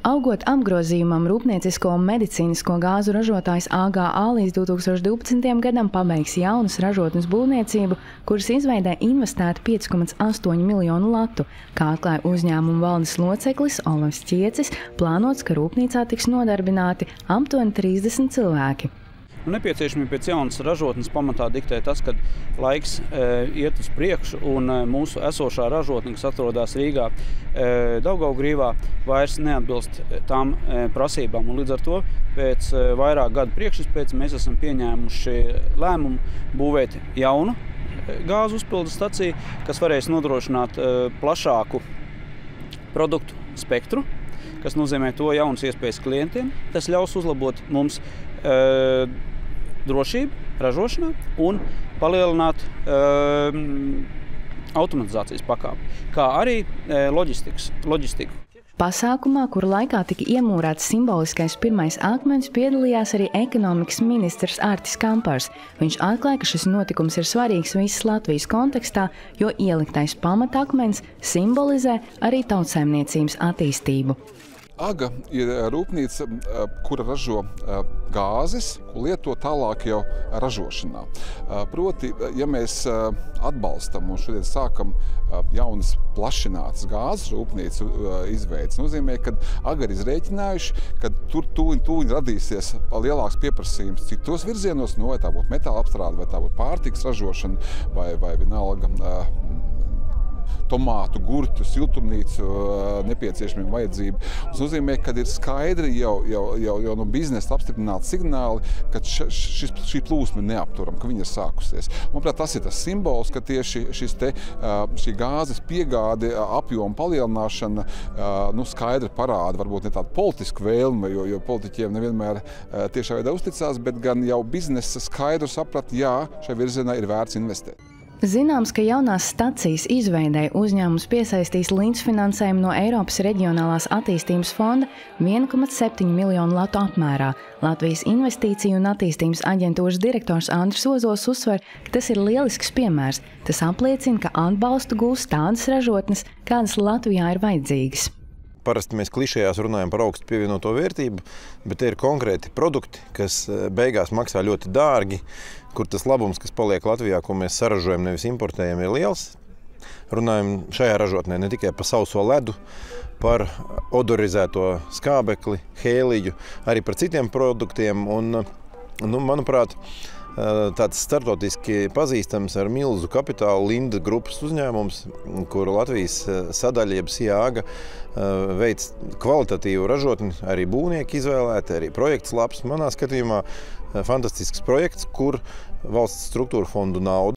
Augot apgrozījumam, rūpniecisko un medicīnisko gāzu ražotājs AGA līdz 2012. gadam pabeigs jaunas ražotnes būvniecību, kuras izveidē investēta 5,8 miljonu latu. Kā atklāja uzņēmuma valdes loceklis Olivs Čiecis, plānots, ka rūpnīcā tiks nodarbināti aptuveni 30 cilvēki. Nepieciešamība pēc jaunas ražotnes pamatā diktē tas, ka laiks iet uz priekšu un mūsu esošā ražotne, kas atrodas Rīgā, Daugavgrīvā, vairs neatbilst tām prasībām. Un līdz ar to pēc vairāk gadu priekšizpētes mēs esam pieņēmuši lēmumu būvēt jaunu gāzu uzpildes staciju, kas varēs nodrošināt plašāku produktu spektru, kas nozīmē to jaunas iespējas klientiem. Tas ļaus uzlabot mums drošību ražošanā un palielināt automatizācijas pakāpi, kā arī loģistiku. Pasākumā, kura laikā tika iemūrēts simboliskais pirmais akmens, piedalījās arī ekonomikas ministrs Artis Kampars. Viņš atklāja, ka šis notikums ir svarīgs visas Latvijas kontekstā, jo ieliktais pamatakmens simbolizē arī tautsaimniecības attīstību. AGA ir rūpnīca, kura ražo gāzes, ko lieto tālāk jau ražošanā. Proti, ja mēs atbalstam un šodien sākam jaunas plašinātas gāzes rūpnīcu izveides, nozīmē, ka AGA ir izrēķinājuši, ka tur tūlīt radīsies lielāks pieprasījums citos virzienos, vai tā būtu metāla apstrāde, vai tā būtu pārtikas ražošana, vai vienalga tomātu, gurķu, siltumnīcu nepieciešamību vajadzību. Tas nozīmē, ka ir skaidri jau no biznesa apstiprināti signāli, ka šī plūsma ir neapturama, ka viņa ir sākusies. Manuprāt, tas ir tas simbols, ka tieši šī gāzes piegāde, apjoma palielināšana skaidri parāda, varbūt ne tādu politisku vēlmi, jo politiķiem nevienmēr tiešā veidā uzticās, bet gan jau biznesa skaidru saprat, jā, šajā virzienā ir vērts investēt. Zināms, ka jaunās stacijas izveidei uzņēmums piesaistīs līdzfinansējumu no Eiropas Reģionālās attīstības fonda 1,7 miljonu latu apmērā. Latvijas Investīciju un attīstības aģentūras direktors Andris Ozols uzsver, ka tas ir lielisks piemērs. Tas apliecina, ka atbalstu gūs tādas ražotnes, kādas Latvijā ir vajadzīgas. Parasti mēs klišejās runājam par augstu pievienoto vērtību, bet te ir konkrēti produkti, kas beigās maksā ļoti dārgi, kur tas labums, kas paliek Latvijā, ko mēs saražojam, nevis importējam, ir liels. Runājam šajā ražotnē ne tikai par sauso ledu, par odorizēto skābekli, hēliju, arī par citiem produktiem. Un, manuprāt, tāds starptautiski pazīstams ar milzu kapitālu Linda grupas uzņēmums, kuru Latvijas sadaļa, jeb AGA, veic kvalitatīvu ražotni, arī būvnieki izvēlēti, arī projekts labs. Manā skatījumā fantastisks projekts, kur valsts struktūra fondu naudu